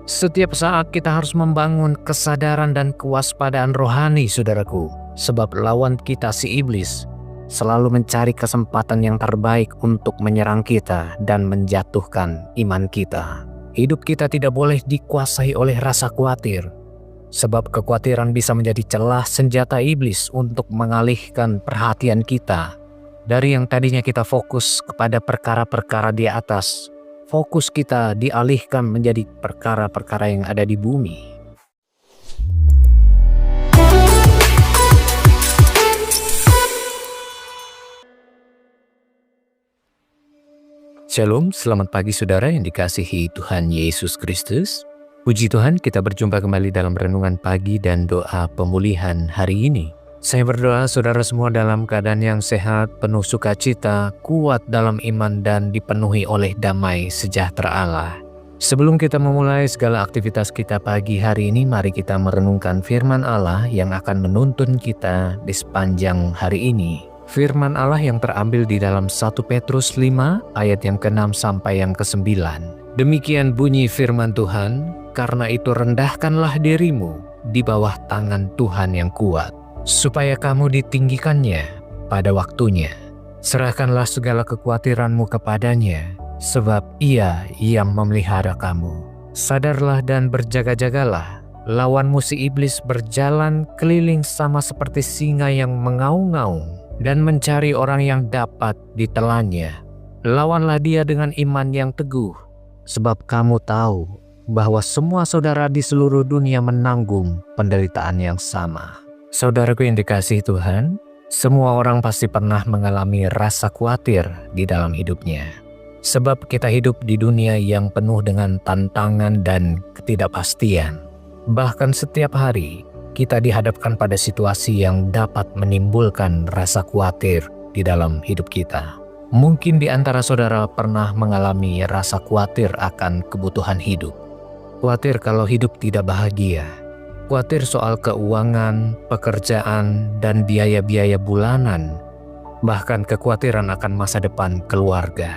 Setiap saat kita harus membangun kesadaran dan kewaspadaan rohani, saudaraku. Sebab lawan kita si iblis selalu mencari kesempatan yang terbaik untuk menyerang kita dan menjatuhkan iman kita. Hidup kita tidak boleh dikuasai oleh rasa khawatir. Sebab kekhawatiran bisa menjadi celah senjata iblis untuk mengalihkan perhatian kita dari yang tadinya kita fokus kepada perkara-perkara di atas. Fokus kita dialihkan menjadi perkara-perkara yang ada di bumi. Shalom, selamat pagi saudara yang dikasihi Tuhan Yesus Kristus. Puji Tuhan, kita berjumpa kembali dalam renungan pagi dan doa pemulihan hari ini. Saya berdoa saudara semua dalam keadaan yang sehat, penuh sukacita, kuat dalam iman dan dipenuhi oleh damai sejahtera Allah. Sebelum kita memulai segala aktivitas kita pagi hari ini, mari kita merenungkan firman Allah yang akan menuntun kita di sepanjang hari ini. Firman Allah yang terambil di dalam 1 Petrus 5 ayat yang ke-6 sampai yang ke-9. Demikian bunyi firman Tuhan, karena itu rendahkanlah dirimu di bawah tangan Tuhan yang kuat, supaya kamu ditinggikannya pada waktunya. Serahkanlah segala kekhawatiranmu kepadanya, sebab Ia yang memelihara kamu. Sadarlah dan berjaga-jagalah. Lawanmu si iblis berjalan keliling sama seperti singa yang mengaum-ngaum dan mencari orang yang dapat ditelannya. Lawanlah dia dengan iman yang teguh, sebab kamu tahu bahwa semua saudara di seluruh dunia menanggung penderitaan yang sama. Saudaraku yang dikasihi Tuhan, semua orang pasti pernah mengalami rasa khawatir di dalam hidupnya. Sebab kita hidup di dunia yang penuh dengan tantangan dan ketidakpastian. Bahkan setiap hari, kita dihadapkan pada situasi yang dapat menimbulkan rasa khawatir di dalam hidup kita. Mungkin di antara saudara pernah mengalami rasa khawatir akan kebutuhan hidup. Khawatir kalau hidup tidak bahagia. Khawatir soal keuangan, pekerjaan, dan biaya-biaya bulanan. Bahkan kekhawatiran akan masa depan keluarga.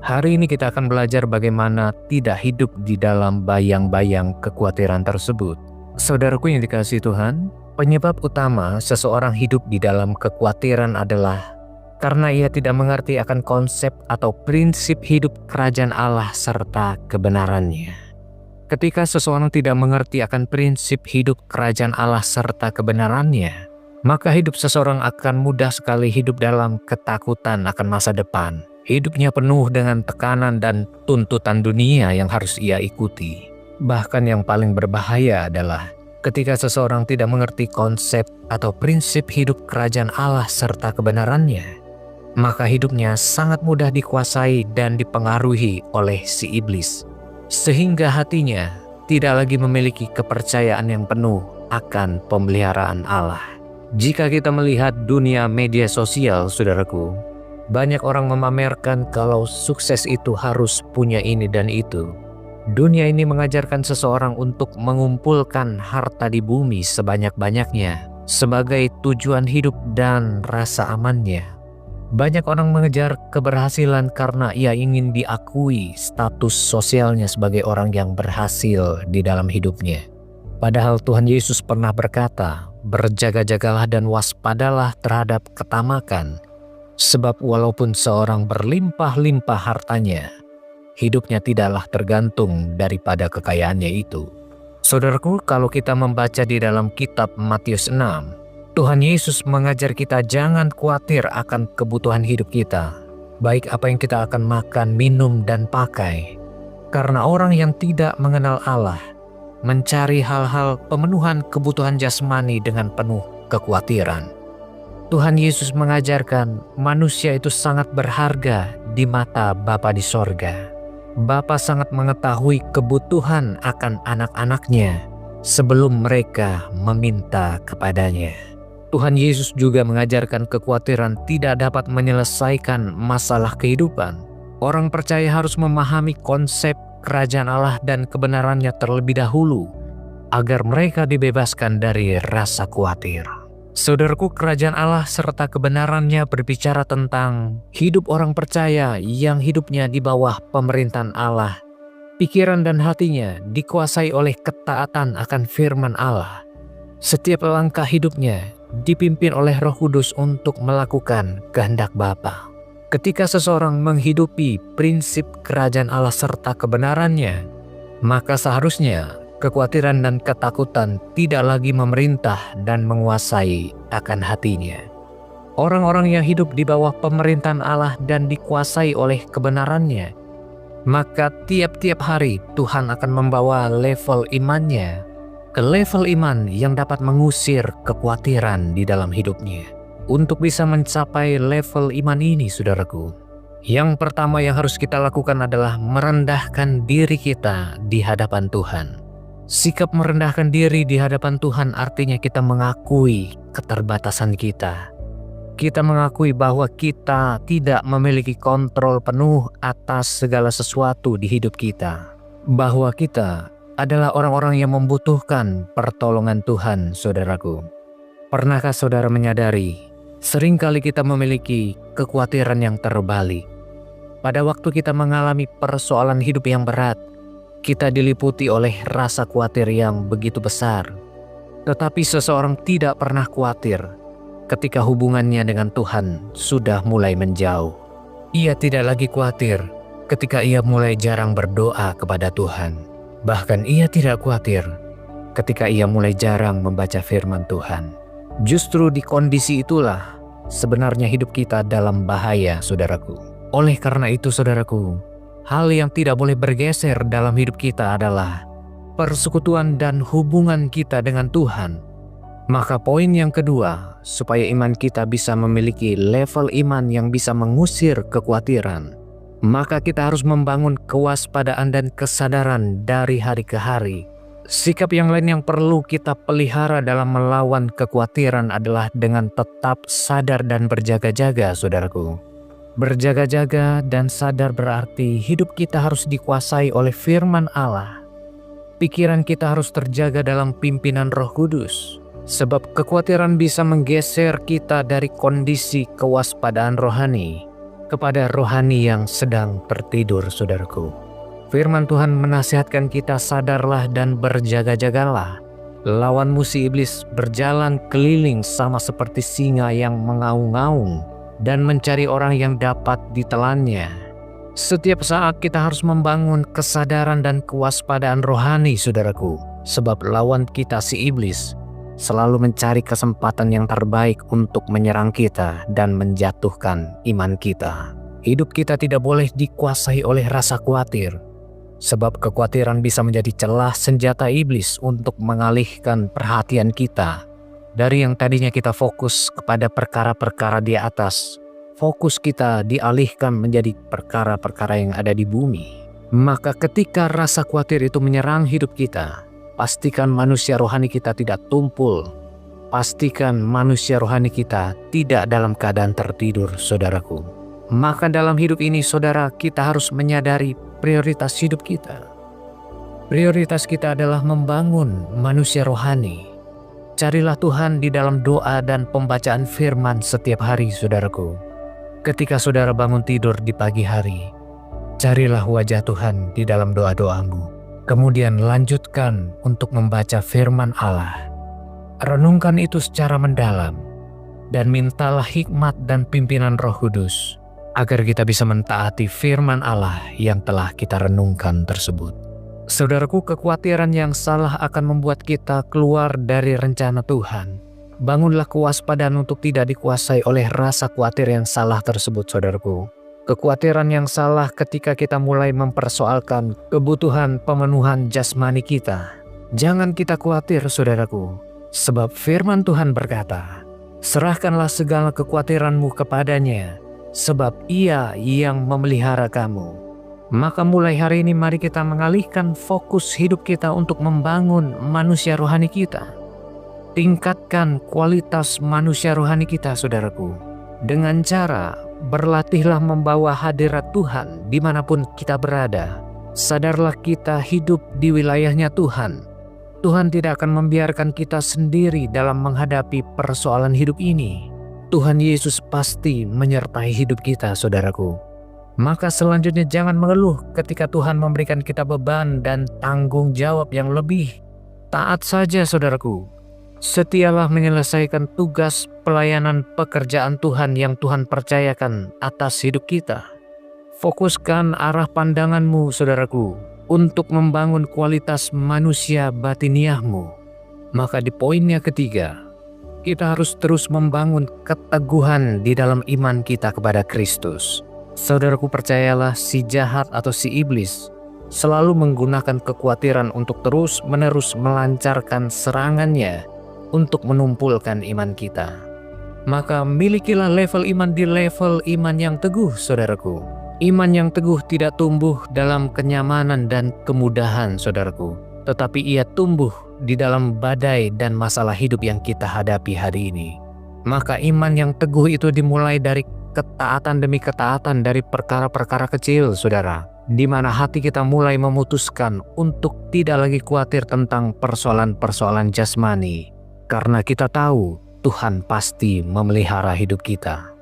Hari ini kita akan belajar bagaimana tidak hidup di dalam bayang-bayang kekhawatiran tersebut. Saudaraku yang dikasihi Tuhan, penyebab utama seseorang hidup di dalam kekhawatiran adalah karena ia tidak mengerti akan konsep atau prinsip hidup kerajaan Allah serta kebenarannya. Ketika seseorang tidak mengerti akan prinsip hidup kerajaan Allah serta kebenarannya, maka hidup seseorang akan mudah sekali hidup dalam ketakutan akan masa depan. Hidupnya penuh dengan tekanan dan tuntutan dunia yang harus ia ikuti. Bahkan yang paling berbahaya adalah ketika seseorang tidak mengerti konsep atau prinsip hidup kerajaan Allah serta kebenarannya, maka hidupnya sangat mudah dikuasai dan dipengaruhi oleh si iblis. Sehingga hatinya tidak lagi memiliki kepercayaan yang penuh akan pemeliharaan Allah. Jika kita melihat dunia media sosial, saudaraku, banyak orang memamerkan kalau sukses itu harus punya ini dan itu. Dunia ini mengajarkan seseorang untuk mengumpulkan harta di bumi sebanyak-banyaknya sebagai tujuan hidup dan rasa amannya. Banyak orang mengejar keberhasilan karena ia ingin diakui status sosialnya sebagai orang yang berhasil di dalam hidupnya. Padahal Tuhan Yesus pernah berkata, berjaga-jagalah dan waspadalah terhadap ketamakan. Sebab walaupun seorang berlimpah-limpah hartanya, hidupnya tidaklah tergantung daripada kekayaannya itu. Saudaraku, kalau kita membaca di dalam kitab Matius 6, Tuhan Yesus mengajar kita jangan khawatir akan kebutuhan hidup kita, baik apa yang kita akan makan, minum, dan pakai. Karena orang yang tidak mengenal Allah mencari hal-hal pemenuhan kebutuhan jasmani dengan penuh kekhawatiran. Tuhan Yesus mengajarkan manusia itu sangat berharga di mata Bapa di sorga. Bapa sangat mengetahui kebutuhan akan anak-anaknya sebelum mereka meminta kepadanya. Tuhan Yesus juga mengajarkan kekhawatiran tidak dapat menyelesaikan masalah kehidupan. Orang percaya harus memahami konsep kerajaan Allah dan kebenarannya terlebih dahulu, agar mereka dibebaskan dari rasa khawatir. Saudaraku, kerajaan Allah serta kebenarannya berbicara tentang hidup orang percaya yang hidupnya di bawah pemerintahan Allah Pikiran dan hatinya dikuasai oleh ketaatan akan firman Allah. Setiap langkah hidupnya dipimpin oleh Roh Kudus untuk melakukan kehendak Bapa. Ketika seseorang menghidupi prinsip kerajaan Allah serta kebenarannya, maka seharusnya kekhawatiran dan ketakutan tidak lagi memerintah dan menguasai akan hatinya. Orang-orang yang hidup di bawah pemerintahan Allah dan dikuasai oleh kebenarannya, maka tiap-tiap hari Tuhan akan membawa level imannya ke level iman yang dapat mengusir kekhawatiran di dalam hidupnya. Untuk bisa mencapai level iman ini, saudaraku, yang pertama yang harus kita lakukan adalah merendahkan diri kita di hadapan Tuhan. Sikap merendahkan diri di hadapan Tuhan artinya kita mengakui keterbatasan kita. Kita mengakui bahwa kita tidak memiliki kontrol penuh atas segala sesuatu di hidup kita. Bahwa kita adalah orang-orang yang membutuhkan pertolongan Tuhan, saudaraku. Pernahkah saudara menyadari, seringkali kita memiliki kekhawatiran yang terbalik. Pada waktu kita mengalami persoalan hidup yang berat, kita diliputi oleh rasa khawatir yang begitu besar. Tetapi seseorang tidak pernah khawatir ketika hubungannya dengan Tuhan sudah mulai menjauh. Ia tidak lagi khawatir ketika ia mulai jarang berdoa kepada Tuhan. Bahkan ia tidak khawatir ketika ia mulai jarang membaca firman Tuhan. Justru di kondisi itulah sebenarnya hidup kita dalam bahaya, saudaraku. Oleh karena itu, saudaraku, hal yang tidak boleh bergeser dalam hidup kita adalah persekutuan dan hubungan kita dengan Tuhan. Maka poin yang kedua, supaya iman kita bisa memiliki level iman yang bisa mengusir kekhawatiran, maka kita harus membangun kewaspadaan dan kesadaran dari hari ke hari. Sikap yang lain yang perlu kita pelihara dalam melawan kekhawatiran adalah dengan tetap sadar dan berjaga-jaga, saudaraku. Berjaga-jaga dan sadar berarti hidup kita harus dikuasai oleh firman Allah. Pikiran kita harus terjaga dalam pimpinan Roh Kudus. Sebab kekhawatiran bisa menggeser kita dari kondisi kewaspadaan rohani kepada rohani yang sedang tertidur, saudaraku. Firman Tuhan menasihatkan kita sadarlah dan berjaga-jagalah. Lawan musuh iblis berjalan keliling sama seperti singa yang mengaung-ngaung dan mencari orang yang dapat ditelannya. Setiap saat kita harus membangun kesadaran dan kewaspadaan rohani, saudaraku. Sebab lawan kita si iblis selalu mencari kesempatan yang terbaik untuk menyerang kita dan menjatuhkan iman kita. Hidup kita tidak boleh dikuasai oleh rasa khawatir, sebab kekhawatiran bisa menjadi celah senjata iblis untuk mengalihkan perhatian kita dari yang tadinya kita fokus kepada perkara-perkara di atas. Fokus kita dialihkan menjadi perkara-perkara yang ada di bumi. Maka ketika rasa khawatir itu menyerang hidup kita, pastikan manusia rohani kita tidak tumpul. Pastikan manusia rohani kita tidak dalam keadaan tertidur, saudaraku. Maka dalam hidup ini, saudara, kita harus menyadari prioritas hidup kita. Prioritas kita adalah membangun manusia rohani. Carilah Tuhan di dalam doa dan pembacaan firman setiap hari, saudaraku. Ketika saudara bangun tidur di pagi hari, carilah wajah Tuhan di dalam doa-doamu. Kemudian lanjutkan untuk membaca firman Allah. Renungkan itu secara mendalam dan mintalah hikmat dan pimpinan Roh Kudus agar kita bisa mentaati firman Allah yang telah kita renungkan tersebut. Saudaraku, kekhawatiran yang salah akan membuat kita keluar dari rencana Tuhan. Bangunlah kewaspadaan untuk tidak dikuasai oleh rasa khawatir yang salah tersebut, saudaraku. Kekhawatiran yang salah ketika kita mulai mempersoalkan kebutuhan pemenuhan jasmani kita. Jangan kita khawatir, saudaraku, sebab firman Tuhan berkata, serahkanlah segala kekhawatiranmu kepadanya, sebab Ia yang memelihara kamu. Maka mulai hari ini mari kita mengalihkan fokus hidup kita untuk membangun manusia rohani kita. Tingkatkan kualitas manusia rohani kita, saudaraku, dengan cara berlatihlah membawa hadirat Tuhan dimanapun kita berada. Sadarlah kita hidup di wilayahnya Tuhan. Tuhan tidak akan membiarkan kita sendiri dalam menghadapi persoalan hidup ini. Tuhan Yesus pasti menyertai hidup kita, saudaraku. Maka selanjutnya jangan mengeluh ketika Tuhan memberikan kita beban dan tanggung jawab yang lebih. Taat saja saudaraku. Setialah menyelesaikan tugas pelayanan pekerjaan Tuhan yang Tuhan percayakan atas hidup kita. Fokuskan arah pandanganmu saudaraku untuk membangun kualitas manusia batiniahmu. Maka di poinnya ketiga, kita harus terus membangun keteguhan di dalam iman kita kepada Kristus. Saudaraku percayalah, si jahat atau si iblis selalu menggunakan kekhawatiran untuk terus-menerus melancarkan serangannya untuk menumpulkan iman kita. Maka milikilah level iman di level iman yang teguh saudaraku. Iman yang teguh tidak tumbuh dalam kenyamanan dan kemudahan saudaraku, tetapi ia tumbuh di dalam badai dan masalah hidup yang kita hadapi hari ini. Maka iman yang teguh itu dimulai dari ketaatan demi ketaatan dari perkara-perkara kecil saudara, di mana hati kita mulai memutuskan untuk tidak lagi khawatir tentang persoalan-persoalan jasmani, karena kita tahu Tuhan pasti memelihara hidup kita.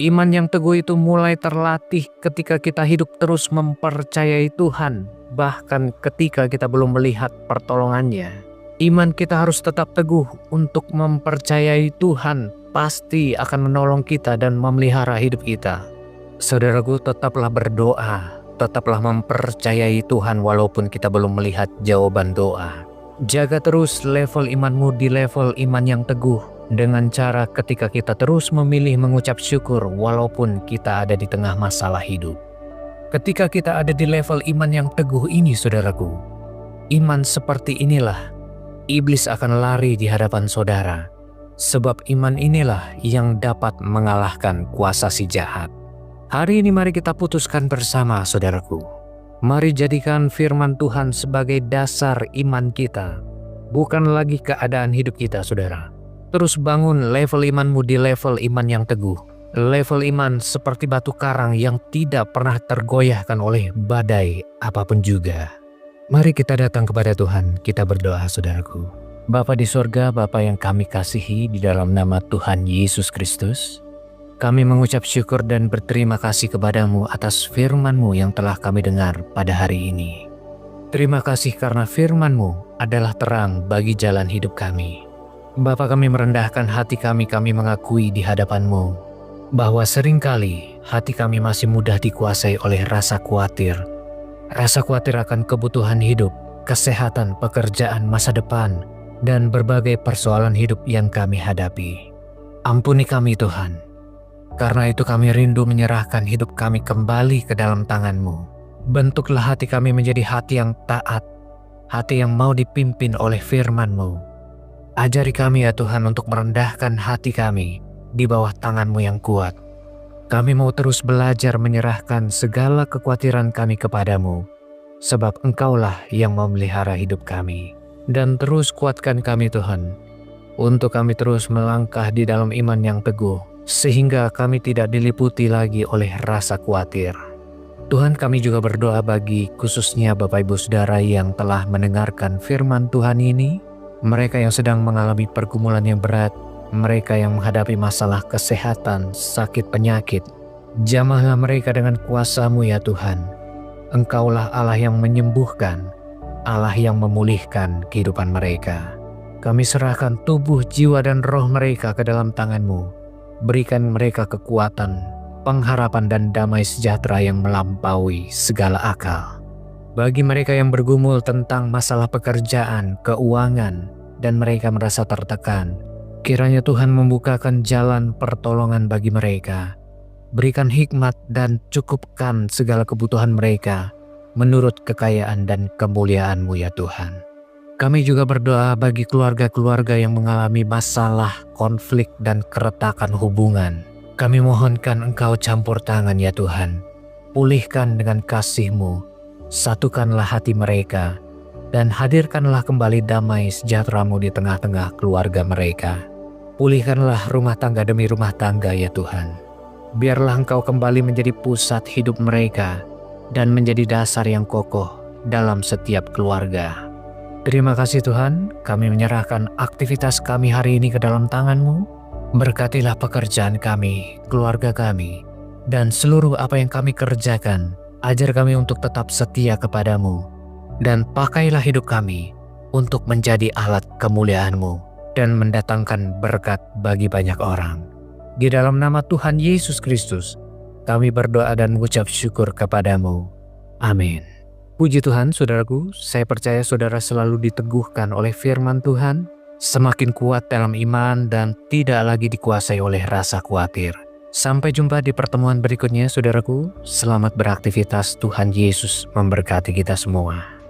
Iman yang teguh itu mulai terlatih ketika kita hidup terus mempercayai Tuhan, bahkan ketika kita belum melihat pertolongannya. Iman kita harus tetap teguh untuk mempercayai Tuhan pasti akan menolong kita dan memelihara hidup kita. Saudaraku, tetaplah berdoa, tetaplah mempercayai Tuhan walaupun kita belum melihat jawaban doa. Jaga terus level imanmu di level iman yang teguh dengan cara ketika kita terus memilih mengucap syukur walaupun kita ada di tengah masalah hidup. Ketika kita ada di level iman yang teguh ini saudaraku, iman seperti inilah iblis akan lari di hadapan saudara, sebab iman inilah yang dapat mengalahkan kuasa si jahat. Hari ini mari kita putuskan bersama saudaraku. Mari jadikan firman Tuhan sebagai dasar iman kita, bukan lagi keadaan hidup kita saudara. Terus bangun level imanmu di level iman yang teguh. Level iman seperti batu karang yang tidak pernah tergoyahkan oleh badai apapun juga. Mari kita datang kepada Tuhan, kita berdoa saudaraku. Bapa di sorga, Bapa yang kami kasihi, di dalam nama Tuhan Yesus Kristus, kami mengucap syukur dan berterima kasih kepadamu atas firman-Mu yang telah kami dengar pada hari ini. Terima kasih karena firman-Mu adalah terang bagi jalan hidup kami. Bapa, kami merendahkan hati kami mengakui di hadapan-Mu bahwa seringkali hati kami masih mudah dikuasai oleh rasa khawatir. Rasa khawatir akan kebutuhan hidup, kesehatan, pekerjaan, masa depan, dan berbagai persoalan hidup yang kami hadapi. Ampuni kami Tuhan, karena itu kami rindu menyerahkan hidup kami kembali ke dalam tangan-Mu. Bentuklah hati kami menjadi hati yang taat, hati yang mau dipimpin oleh firman-Mu. Ajari kami ya Tuhan untuk merendahkan hati kami di bawah tangan-Mu yang kuat. Kami mau terus belajar menyerahkan segala kekhawatiran kami kepadamu, sebab Engkaulah yang memelihara hidup kami. Dan terus kuatkan kami Tuhan, untuk kami terus melangkah di dalam iman yang teguh, sehingga kami tidak diliputi lagi oleh rasa khawatir. Tuhan, kami juga berdoa bagi khususnya Bapak Ibu Saudara yang telah mendengarkan firman Tuhan ini, mereka yang sedang mengalami pergumulan yang berat, mereka yang menghadapi masalah kesehatan, sakit penyakit. Jamahlah mereka dengan kuasa-Mu ya Tuhan. Engkaulah Allah yang menyembuhkan, Allah yang memulihkan kehidupan mereka. Kami serahkan tubuh, jiwa, dan roh mereka ke dalam tangan-Mu. Berikan mereka kekuatan, pengharapan, dan damai sejahtera yang melampaui segala akal. Bagi mereka yang bergumul tentang masalah pekerjaan, keuangan, dan mereka merasa tertekan, kiranya Tuhan membukakan jalan pertolongan bagi mereka. Berikan hikmat dan cukupkan segala kebutuhan mereka menurut kekayaan dan kemuliaan-Mu ya Tuhan. Kami juga berdoa bagi keluarga-keluarga yang mengalami masalah, konflik, dan keretakan hubungan. Kami mohonkan Engkau campur tangan ya Tuhan. Pulihkan dengan kasih-Mu. Satukanlah hati mereka, dan hadirkanlah kembali damai sejahtera-Mu di tengah-tengah keluarga mereka. Pulihkanlah rumah tangga demi rumah tangga ya Tuhan. Biarlah Engkau kembali menjadi pusat hidup mereka, dan menjadi dasar yang kokoh dalam setiap keluarga. Terima kasih Tuhan, kami menyerahkan aktivitas kami hari ini ke dalam tangan-Mu. Berkatilah pekerjaan kami, keluarga kami, dan seluruh apa yang kami kerjakan, ajar kami untuk tetap setia kepadamu, dan pakailah hidup kami untuk menjadi alat kemuliaan-Mu dan mendatangkan berkat bagi banyak orang. Di dalam nama Tuhan Yesus Kristus, kami berdoa dan mengucap syukur kepadamu. Amin. Puji Tuhan, saudaraku, saya percaya saudara selalu diteguhkan oleh firman Tuhan, semakin kuat dalam iman dan tidak lagi dikuasai oleh rasa khawatir. Sampai jumpa di pertemuan berikutnya, saudaraku. Selamat beraktivitas, Tuhan Yesus memberkati kita semua.